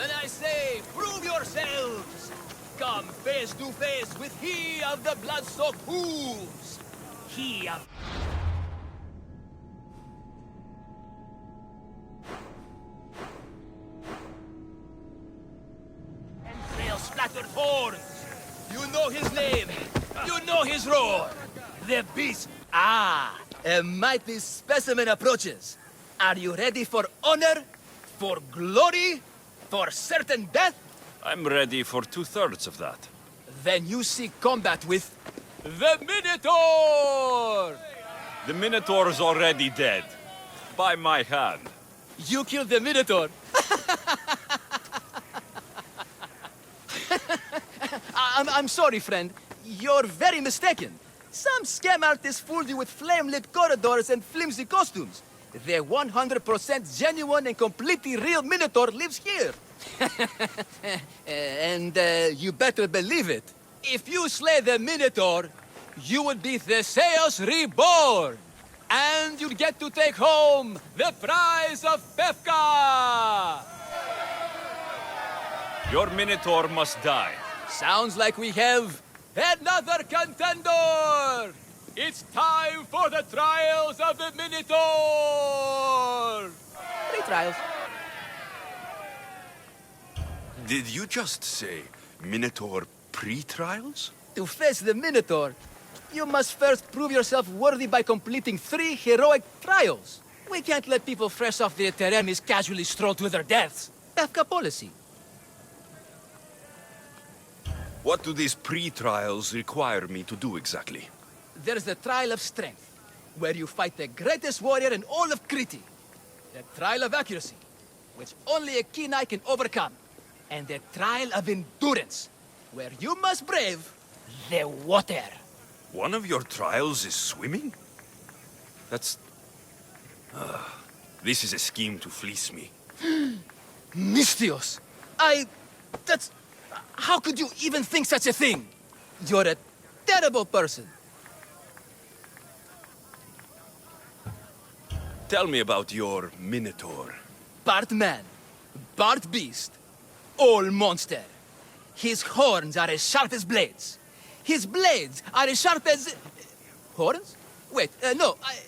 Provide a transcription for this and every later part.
Then I say, prove yourselves! Come face to face with he of the blood-soaked hooves! He of... Entrail-splattered horns! You know his name! You know his roar! The beast! Ah! A mighty specimen approaches! Are you ready for honor? For glory? For certain death? I'm ready for 2/3 of that. Then you seek combat with... the Minotaur! The Minotaur's already dead. By my hand. You killed the Minotaur? I'm sorry, friend. You're very mistaken. Some scam artist fooled you with flame-lit corridors and flimsy costumes. The 100% genuine and completely real Minotaur lives here. And you better believe it. If you slay the Minotaur, you would be Theseus reborn. And you'd get to take home the prize of Pefka! Your Minotaur must die. Sounds like we have another contender! It's time for the trials of the Minotaur! 3 trials. Did you just say Minotaur pre-trials? To face the Minotaur, you must first prove yourself worthy by completing 3 heroic trials. We can't let people fresh off the Teremis casually stroll to their deaths. Pefka policy. What do these pre-trials require me to do exactly? There's the Trial of Strength, where you fight the greatest warrior in all of Crete. The Trial of Accuracy, which only a keen eye can overcome. And the Trial of Endurance, where you must brave the water. One of your trials is swimming? That's... this is a scheme to fleece me. Mystios! That's... How could you even think such a thing? You're a terrible person. Tell me about your Minotaur. Part man, part beast, all monster. His horns are as sharp as blades. His blades are as sharp as... Horns? Wait, no, I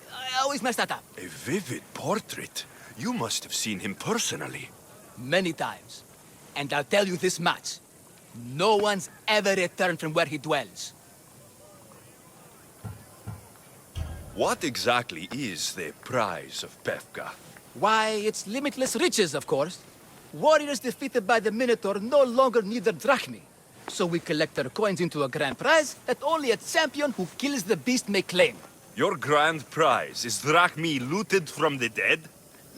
always mess that up. A vivid portrait. You must have seen him personally. Many times. And I'll tell you this much. No one's ever returned from where he dwells. What exactly is the prize of Pefka? Why, it's limitless riches, of course. Warriors defeated by the Minotaur no longer need their drachmi. So we collect their coins into a grand prize that only a champion who kills the beast may claim. Your grand prize is drachmi looted from the dead?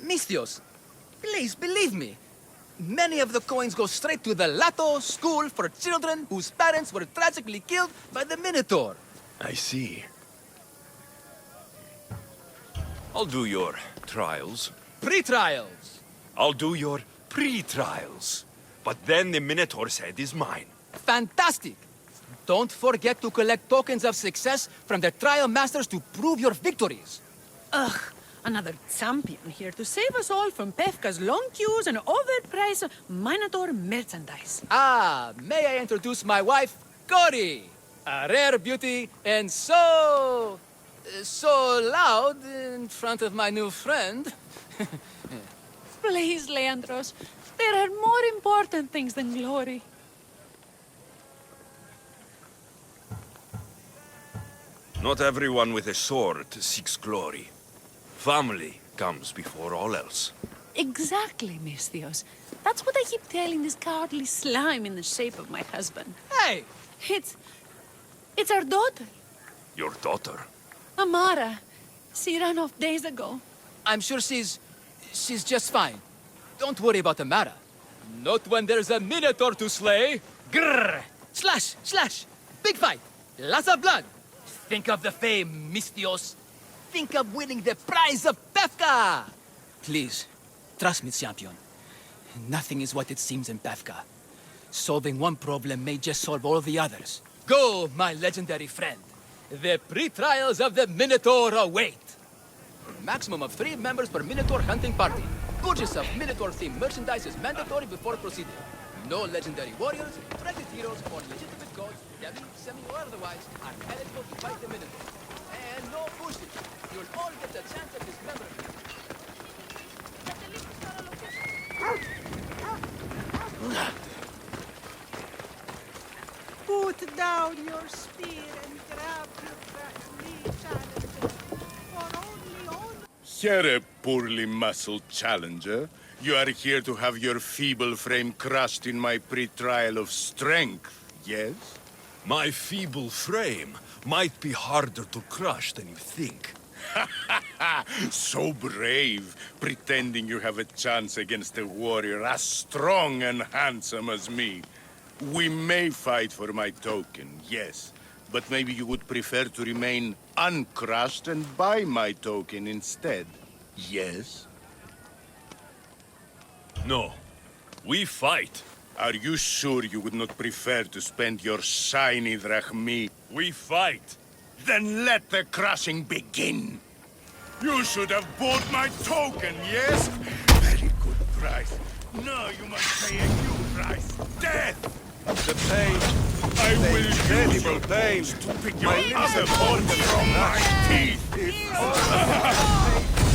Mystios, please believe me. Many of the coins go straight to the Lato school for children whose parents were tragically killed by the Minotaur. I see. I'll do your trials. Pre-trials. I'll do your pre-trials. But then the Minotaur's head is mine. Fantastic. Don't forget to collect tokens of success from the trial masters to prove your victories. Ugh, another champion here to save us all from Pefka's long queues and overpriced Minotaur merchandise. Ah, may I introduce my wife, Cori? A rare beauty and so loud in front of my new friend. Please, Leandros, there are more important things than glory. Not everyone with a sword seeks glory. Family comes before all else. Exactly, Mystios. That's what I keep telling this cowardly slime in the shape of my husband. Hey! It's our daughter, Your daughter? Amara. She ran off days ago. I'm sure she's just fine. Don't worry about Amara. Not when there's a Minotaur to slay. Grrr! Slash! Slash! Big fight! Lots of blood! Think of the fame, Mystios. Think of winning the prize of Pefka! Please, trust me, champion. Nothing is what it seems in Pefka. Solving one problem may just solve all the others. Go, my legendary friend. The pre-trials of the Minotaur await. Maximum of 3 members per Minotaur hunting party. purchase of Minotaur-themed merchandise is mandatory before proceeding. No legendary warriors, private heroes, or legitimate gods, demi, semi, or otherwise, are eligible to fight the Minotaur. And no bullshit. You'll all get a chance at this memorable. Put down your spear and grab your knee, challenger. For only honor. Here, poorly muscled challenger. You are here to have your feeble frame crushed in my pre-trial of strength, yes? My feeble frame might be harder to crush than you think. So brave, pretending you have a chance against a warrior as strong and handsome as me. We may fight for my token, yes, but maybe you would prefer to remain uncrushed and buy my token instead, yes? No, we fight. Are you sure you would not prefer to spend your shiny drachmi? We fight. Then let the crushing begin! You should have bought my token, yes? Very good price. Now you must pay a new price. Death! The pain. I will use incredible your pain. bones to pick your My lips other are bones from my teeth.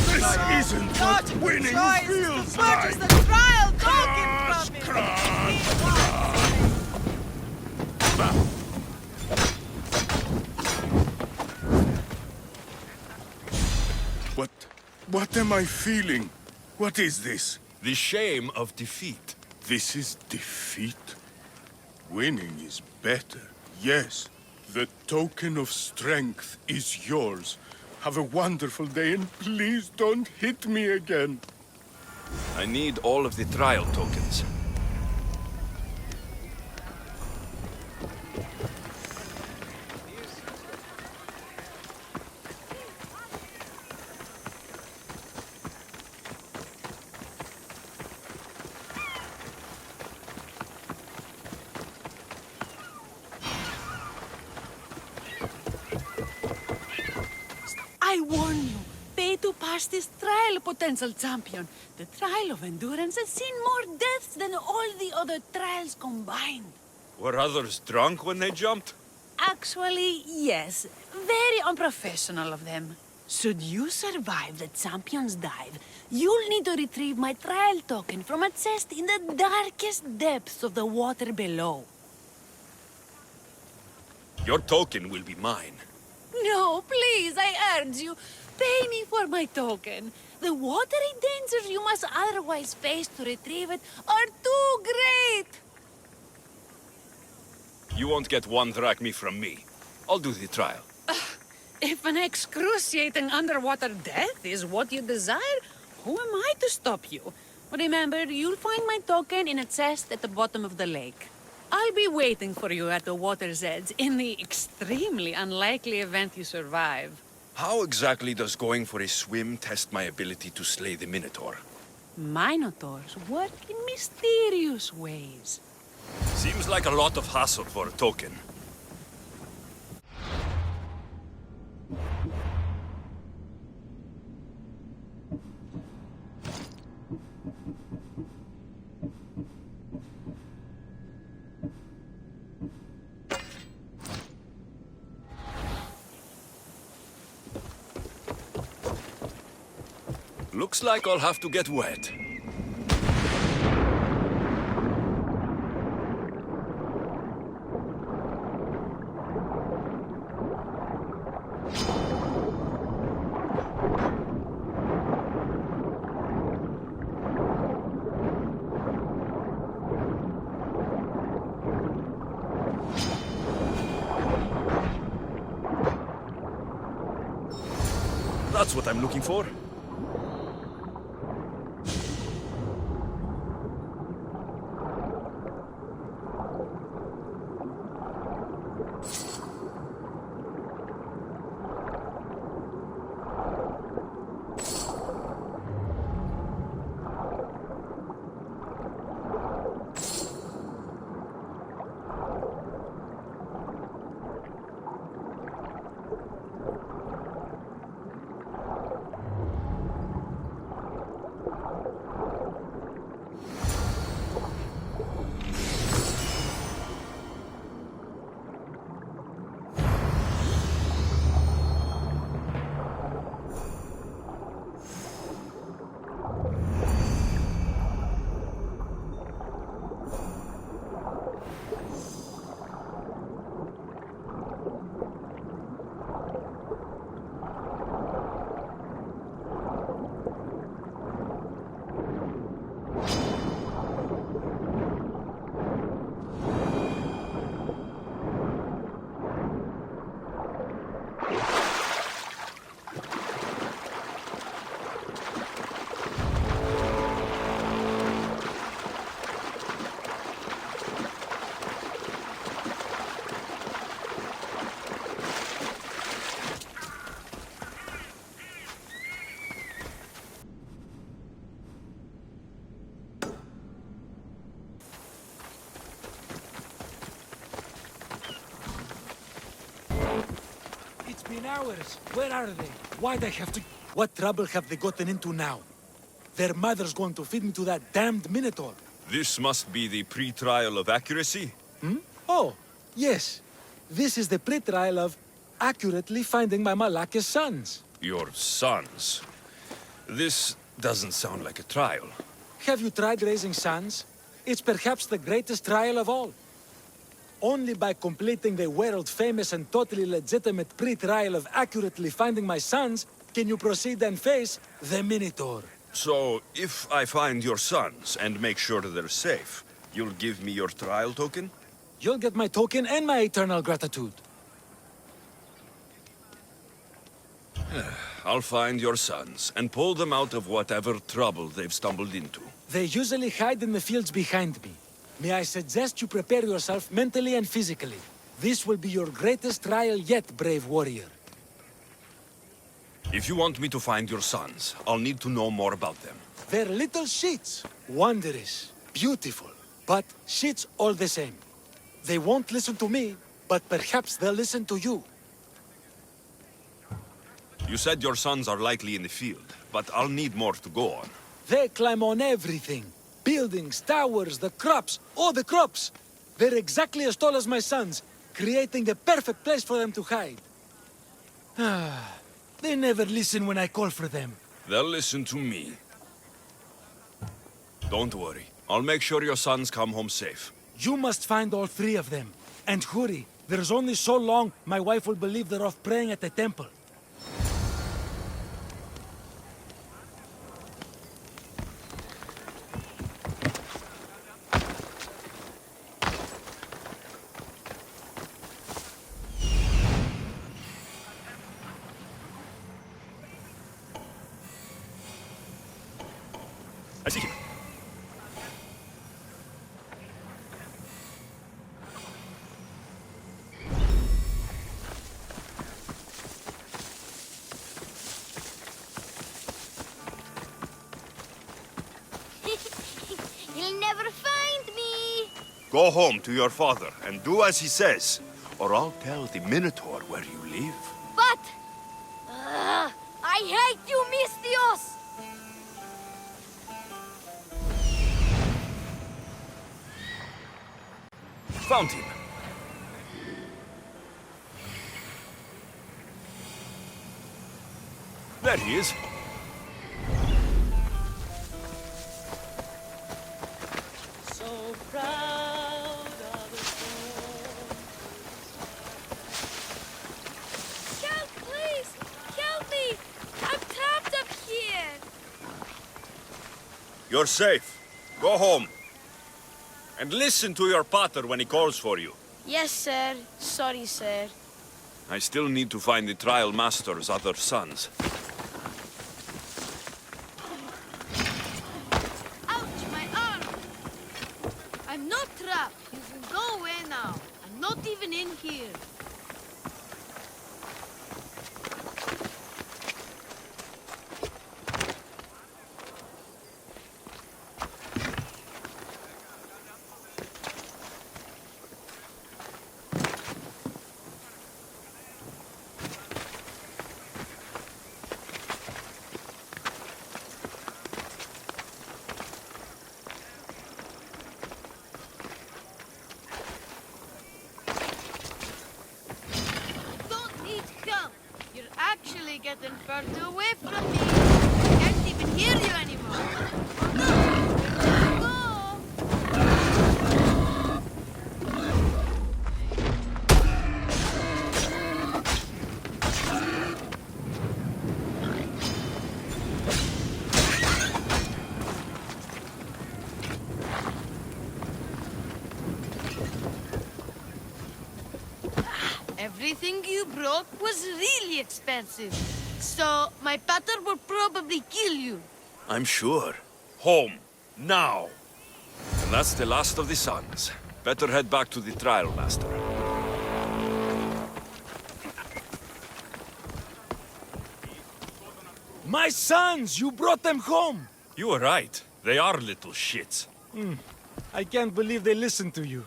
This isn't what winning feels like. The trial Crush, token crush, What am I feeling? What is this? The shame of defeat. This is defeat? Winning is better, yes. The token of strength is yours. Have a wonderful day and please don't hit me again. I need all of the trial tokens. I warn you, pay to pass this trial, potential champion. The trial of endurance has seen more deaths than all the other trials combined. Were others drunk when they jumped? Actually, yes. Very unprofessional of them. Should you survive the champion's dive, you'll need to retrieve my trial token from a chest in the darkest depths of the water below. Your token will be mine. No, please, I urge you. Pay me for my token. The watery dangers you must otherwise face to retrieve it are too great. You won't get one drachmi from me. I'll do the trial. If an excruciating underwater death is what you desire, who am I to stop you? Remember, you'll find my token in a chest at the bottom of the lake. I'll be waiting for you at the water's edge in the extremely unlikely event you survive. How exactly does going for a swim test my ability to slay the Minotaur? Minotaurs work in mysterious ways. Seems like a lot of hassle for a token. Looks like I'll have to get wet. That's what I'm looking for. been hours. Where are they? Why'd I have to... What trouble have they gotten into now? Their mother's going to feed me to that damned Minotaur. This must be the pre-trial of accuracy? Oh, yes. This is the pre-trial of accurately finding my Malaka's sons. Your sons? This doesn't sound like a trial. Have you tried raising sons? It's perhaps the greatest trial of all. Only by completing the world-famous and totally legitimate pre-trial of accurately finding my sons can you proceed and face the Minotaur. So, if I find your sons and make sure they're safe, you'll give me your trial token? You'll get my token and my eternal gratitude. I'll find your sons and pull them out of whatever trouble they've stumbled into. They usually hide in the fields behind me. May I suggest you prepare yourself mentally and physically. This will be your greatest trial yet, brave warrior. If you want me to find your sons, I'll need to know more about them. They're little shits. Wondrous. Beautiful. But shits all the same. They won't listen to me, but perhaps they'll listen to you. You said your sons are likely in the field, but I'll need more to go on. They climb on everything. Buildings, towers, the crops. Oh, the crops! They're exactly as tall as my sons, creating the perfect place for them to hide. They never listen when I call for them. They'll listen to me. Don't worry. I'll make sure your sons come home safe. You must find all three of them. And hurry. There's only so long my wife will believe they're off praying at the temple. I see him. You'll never find me! Go home to your father and do as he says, or I'll tell the Minotaur where you live. But... I hate you, Mistios! Found him. There he is. So proud of us Help, please! Help me! I'm trapped up here! You're safe. Go home. And listen to your pater when he calls for you. Yes, sir. Sorry, sir. I still need to find the trial master's other sons. Ouch, my arm! I'm not trapped. You can go away now. I'm not even in here. Actually getting further away from me. I can't even hear you anymore. Oh no! Go! Everything you brought was really expensive. So, my pater will probably kill you. I'm sure. Home. Now. And that's the last of the sons. Better head back to the trial master. My sons! You brought them home! You were right. They are little shits. I can't believe they listened to you.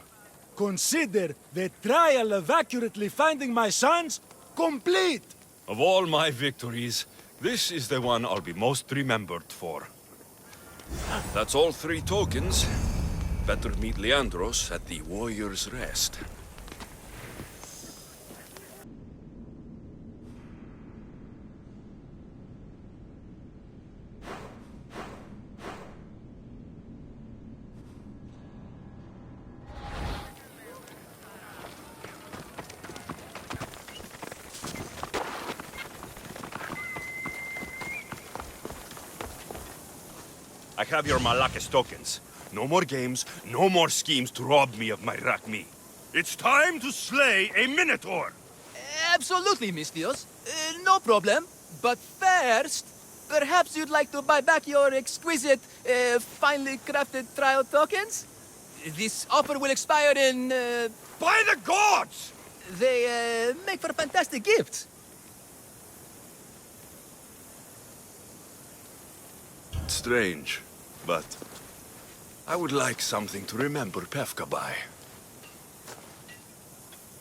Consider the trial of accurately finding my sons complete! Of all my victories, this is the one I'll be most remembered for. That's all 3 tokens. Better meet Leandros at the Warrior's Rest. I have your Malakis tokens. No more games, no more schemes to rob me of my Rakmi. It's time to slay a Minotaur! Absolutely, Mistios. No problem. But first, perhaps you'd like to buy back your exquisite, finely crafted trial tokens? This offer will expire in, By the gods! They, make for fantastic gifts. Strange, but I would like something to remember Pefka by.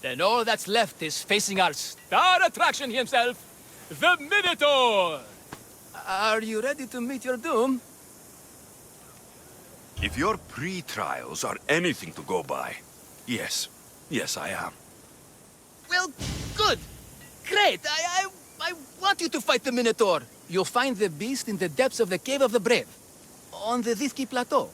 Then all that's left is facing our star attraction himself, the Minotaur! Are you ready to meet your doom? If your pre-trials are anything to go by, yes. Yes, I am. Well, good. Great. I want you to fight the Minotaur. You'll find the beast in the depths of the Cave of the Brave, on the Dithki Plateau.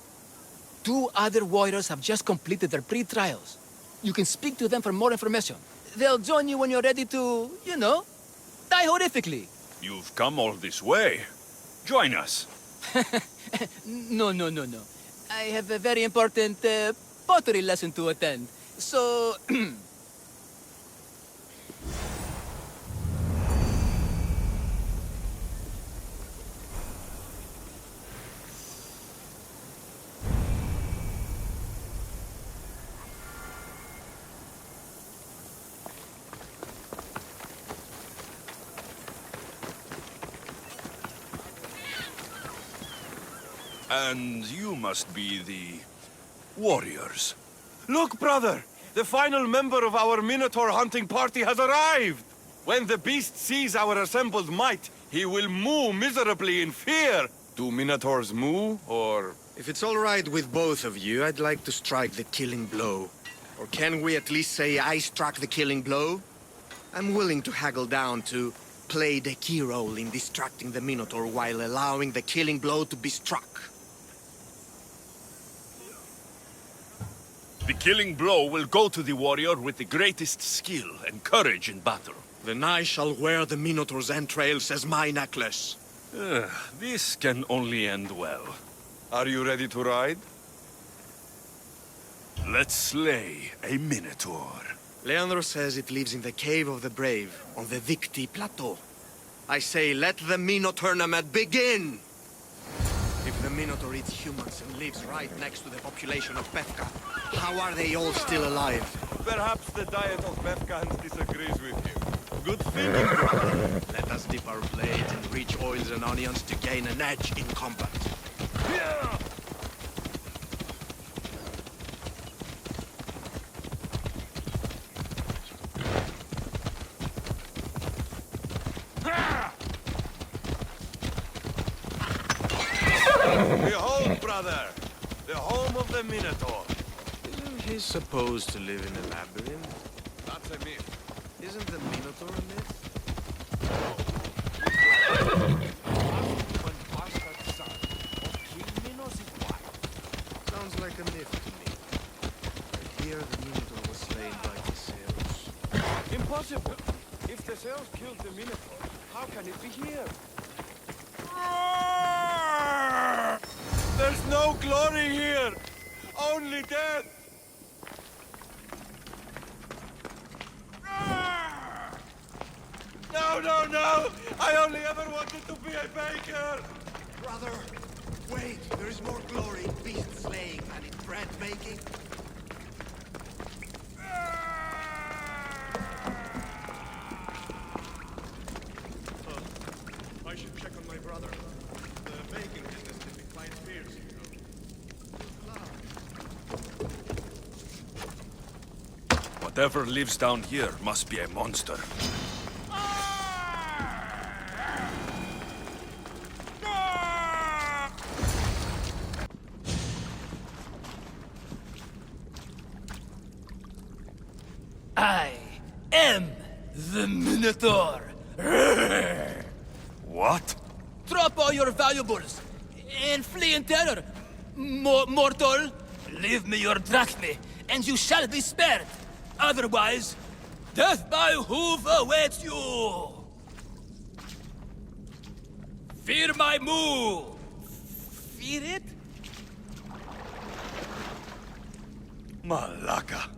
2 other warriors have just completed their pre-trials. You can speak to them for more information. They'll join you when you're ready to, you know, die horrifically. You've come all this way. Join us. No. I have a very important pottery lesson to attend. So... And you must be the warriors. Look, brother! The final member of our Minotaur hunting party has arrived! When the beast sees our assembled might, he will moo miserably in fear! Do Minotaurs moo, or... If it's all right with both of you, I'd like to strike the killing blow. Or can we at least say I struck the killing blow? I'm willing to haggle down to play the key role in distracting the Minotaur while allowing the killing blow to be struck. The killing blow will go to the warrior with the greatest skill and courage in battle. Then I shall wear the Minotaur's entrails as my necklace. This can only end well. Are you ready to ride? Let's slay a Minotaur. Leandro says it lives in the Cave of the Brave, on the Dithki Plateau. I say, let the Minotaur tournament begin! If the Minotaur eats humans and lives right next to the population of Pefka, how are they all still alive? Perhaps the diet of Befkans disagrees with you. Good thinking, brother. Let us dip our blade in rich oils and onions to gain an edge in combat. Behold, brother! The home of the Minotaur. Isn't he supposed to live in a labyrinth? That's a myth. Isn't the Minotaur a myth? Sounds like a myth to me. I hear the Minotaur was slain by Theseus. Impossible! If Theseus killed the Minotaur, how can it be here? There's no glory here! Only death! No! I only ever wanted to be a baker! Brother, wait! There is more glory in beast slaying than in bread making. I should check on my brother. The baking business can be quite fierce, you know. Whatever lives down here must be a monster. I am the Minotaur. What? Drop all your valuables and flee in terror. Mortal, leave me your drachme, and you shall be spared. Otherwise, death by hoof awaits you. Fear my moo. Fear it? Malaka.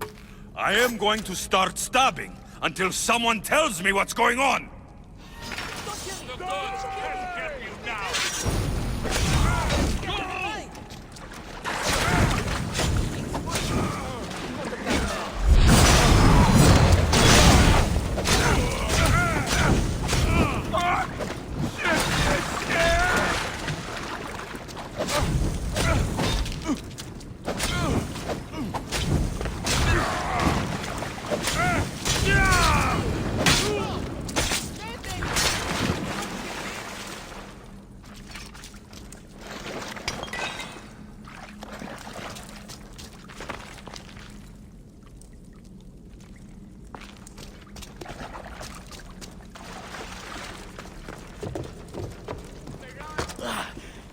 I am going to start stabbing until someone tells me what's going on.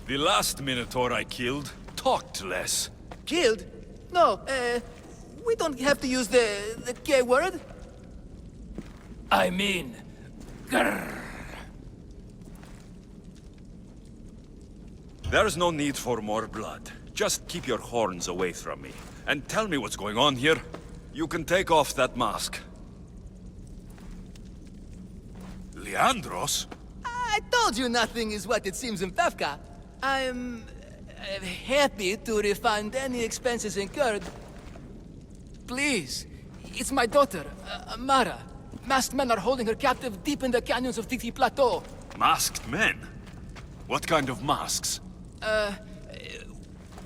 The last Minotaur I killed talked less. Killed? No, we don't have to use the K word. I mean, grrr. There's no need for more blood. Just keep your horns away from me. And tell me what's going on here. You can take off that mask. Leandros? I told you nothing is what it seems in Pevka. I'm happy to refund any expenses incurred. Please, it's my daughter, Amara. Masked men are holding her captive deep in the canyons of Titi Plateau. Masked men? What kind of masks?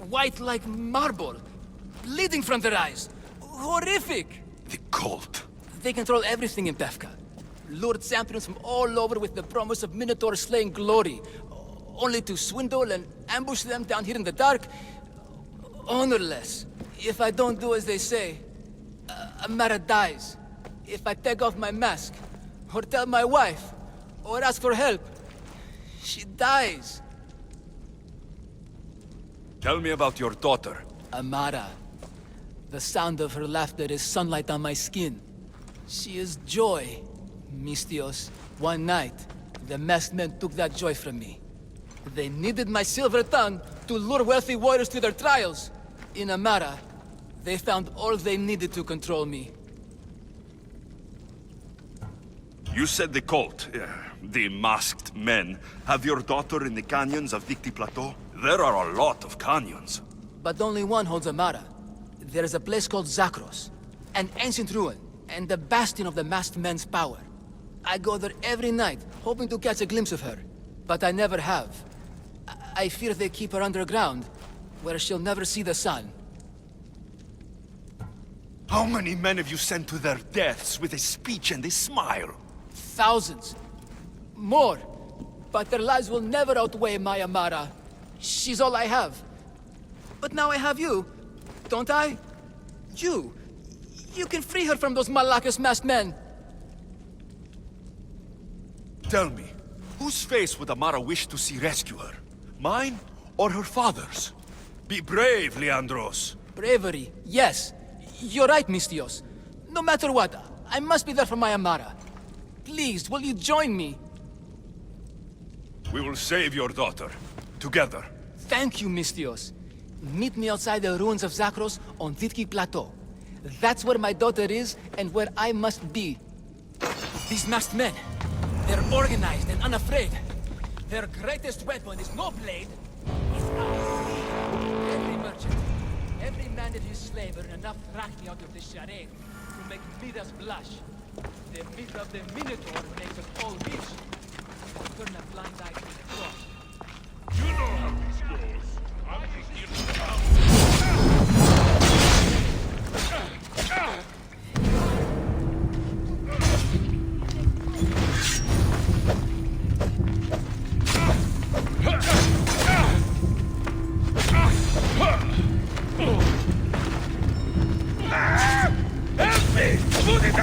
White like marble, bleeding from their eyes. Horrific! The cult. They control everything in Pevka. Lured champions from all over with the promise of Minotaur slaying glory, only to swindle and ambush them down here in the dark. Honorless. If I don't do as they say, Amara dies. If I take off my mask, or tell my wife, or ask for help, she dies. Tell me about your daughter. Amara. The sound of her laughter is sunlight on my skin. She is joy, Mistios. One night, the masked men took that joy from me. They needed my silver tongue to lure wealthy warriors to their trials. In Amara, they found all they needed to control me. You said the cult, the masked men, have your daughter in the canyons of Dicti Plateau? There are a lot of canyons. But only one holds Amara. There is a place called Zakros, an ancient ruin, and the bastion of the masked men's power. I go there every night, hoping to catch a glimpse of her. But I never have. I fear they keep her underground, where she'll never see the sun. How many men have you sent to their deaths with a speech and a smile? Thousands. More. But their lives will never outweigh my Amara. She's all I have. But now I have you, don't I? You can free her from those Malakas masked men. Tell me, whose face would Amara wish to see rescue her? Mine or her father's? Be brave, Leandros. Bravery, yes. You're right, Mistios. No matter what, I must be there for my Amara. Please, will you join me? We will save your daughter. Together. Thank you, Mistios. Meet me outside the ruins of Zakros on Vitki Plateau. That's where my daughter is and where I must be. These masked men, they're organized and unafraid. Their greatest weapon is no blade, it's eyes. Every merchant, every man and his slave earn enough drachmi out of this charade to make Midas blush. The myth of the Minotaur makes us all rich. Turn a blind eye to the cross. You know how this goes. I'm just here to help me! Put it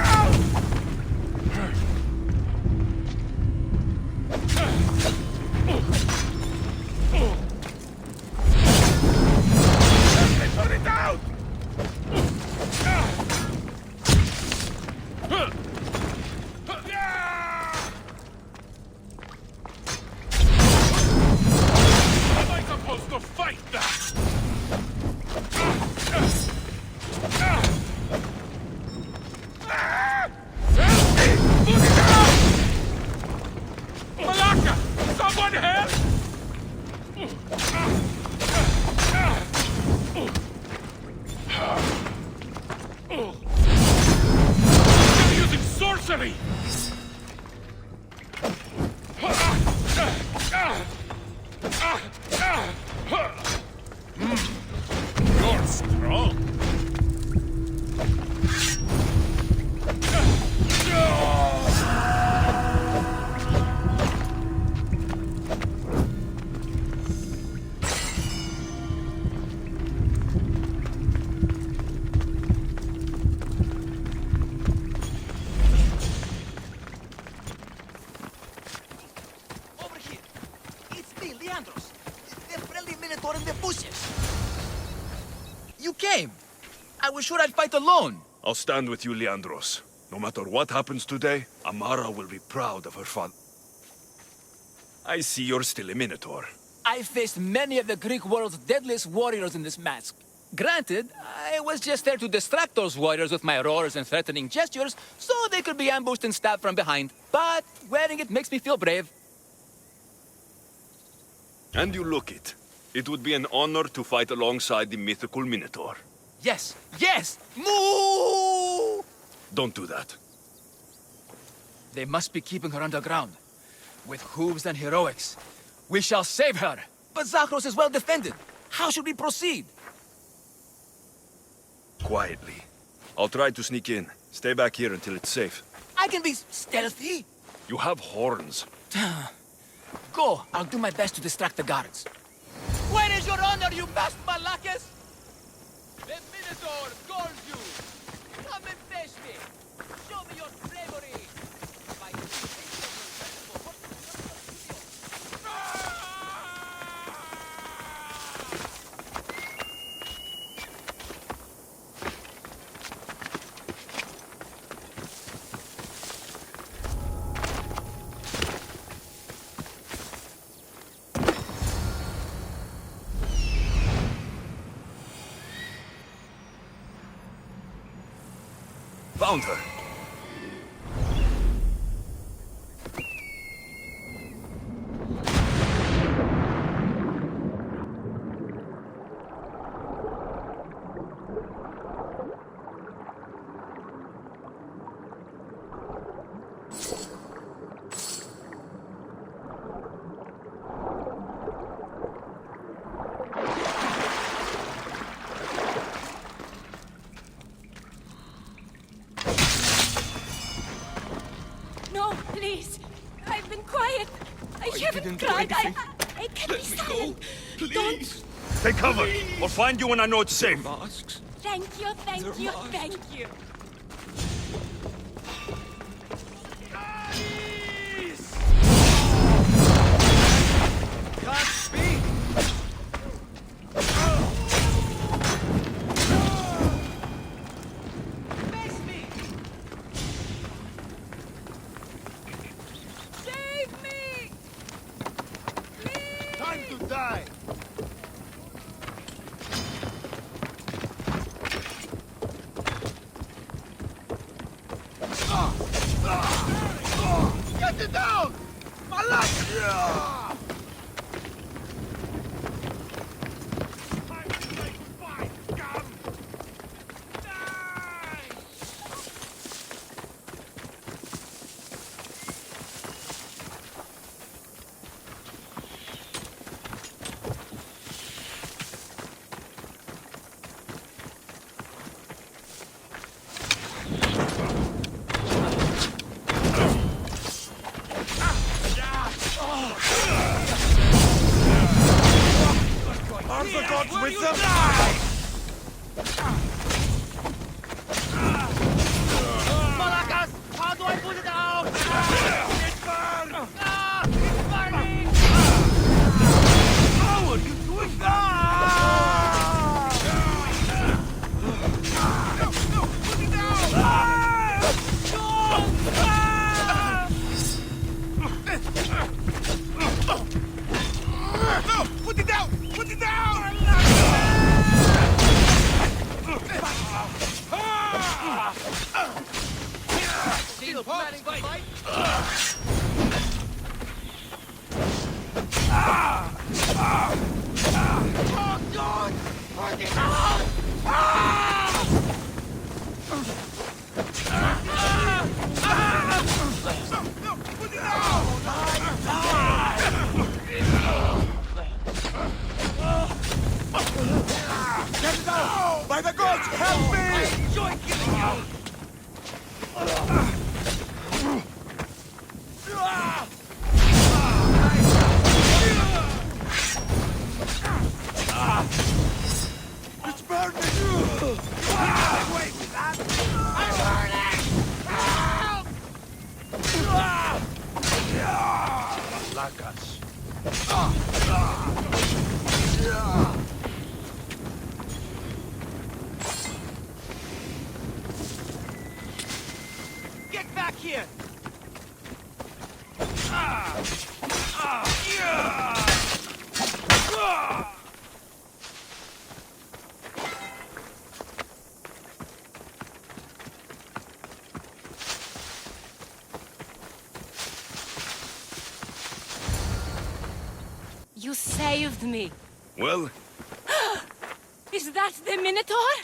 You're using sorcery! You're strong. Over here. It's me, Leandros. The friendly Minotaur in the bushes. You came. I was sure I'd fight alone. I'll stand with you, Leandros. No matter what happens today, Amara will be proud of her father. I see you're still a Minotaur. I faced many of the Greek world's deadliest warriors in this mask. Granted, I was just there to distract those warriors with my roars and threatening gestures so they could be ambushed and stabbed from behind. But wearing it makes me feel brave. And you look it. It would be an honor to fight alongside the mythical Minotaur. Yes, yes! Moo! Don't do that. They must be keeping her underground. With hooves and heroics. We shall save her. But Zakros is well defended. How should we proceed? Quietly. I'll try to sneak in. Stay back here until it's safe. I can be stealthy. You have horns. Go. I'll do my best to distract the guards. Where is your honor, you masked Malakas? The Minotaur calls you. Come and face me. Show me your bravery. By the Found her. No, please. I've been quiet. I haven't cried. I can't be silent. Don't. Take cover! I'll find you when I know it's safe. Thank you, thank you, thank you. Can't speak. Face me. Save me! Please! Time to die! Get it down! Malak! Time to say goodbye, scum! Die! Are the gods with them? Malakas! How do I put it out? It's burned! It's burning! How are you doing that? No! Put it down! No! Put it down! Put it down! Still planning to fight? Oh, God! Put it out! Andros, help me! I enjoy killing you! It's burning! Wait, that? I'm burning! Lacas. Get back here! You saved me. Well, Is that the Minotaur?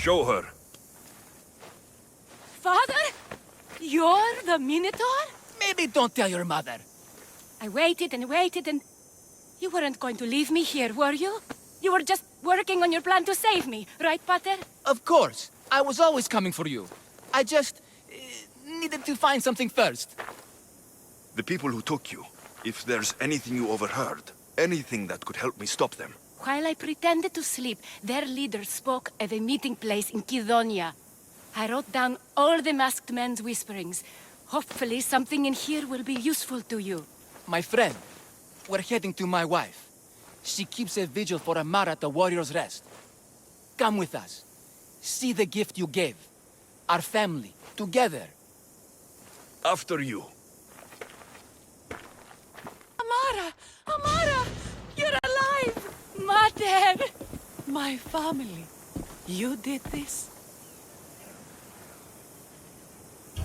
show her. Father? You're the Minotaur? Maybe don't tell your mother. I waited and waited and... You weren't going to leave me here, were you? You were just working on your plan to save me, right, Pater? Of course. I was always coming for you. I just... needed to find something first. The people who took you, if there's anything you overheard, anything that could help me stop them. While I pretended to sleep, their leader spoke of a meeting place in Kidonia. I wrote down all the masked men's whisperings. Hopefully something in here will be useful to you. My friend, we're heading to my wife. She keeps a vigil for Amara at the Warrior's Rest. Come with us. See the gift you gave. Our family, together. After you. Amara! Amara! You're alive! Mater! My family. You did this?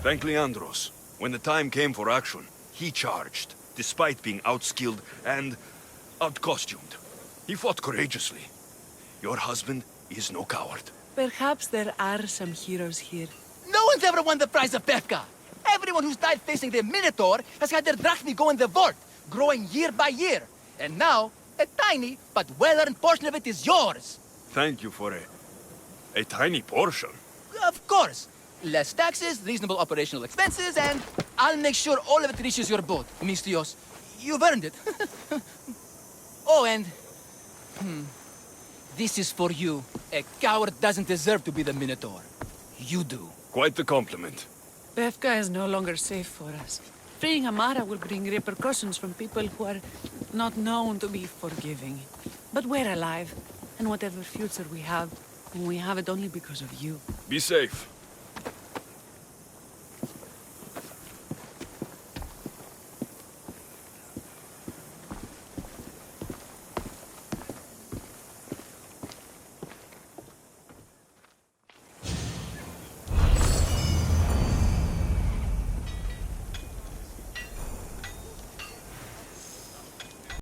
Thank Leandros. When the time came for action, he charged, despite being outskilled and outcostumed. He fought courageously. Your husband is no coward. Perhaps there are some heroes here. No one's ever won the prize of Pefka. Everyone who's died facing the Minotaur has had their drachmi go in the vault, growing year by year. And now, a tiny but well-earned portion of it is yours. Thank you for a tiny portion. Of course. Less taxes, reasonable operational expenses, and I'll make sure all of it reaches your boat, Mistios. You've earned it. Oh, and... This is for you. A coward doesn't deserve to be the Minotaur. You do. Quite the compliment. Befka is no longer safe for us. Freeing Amara will bring repercussions from people who are not known to be forgiving. But we're alive, and whatever future we have it only because of you. Be safe.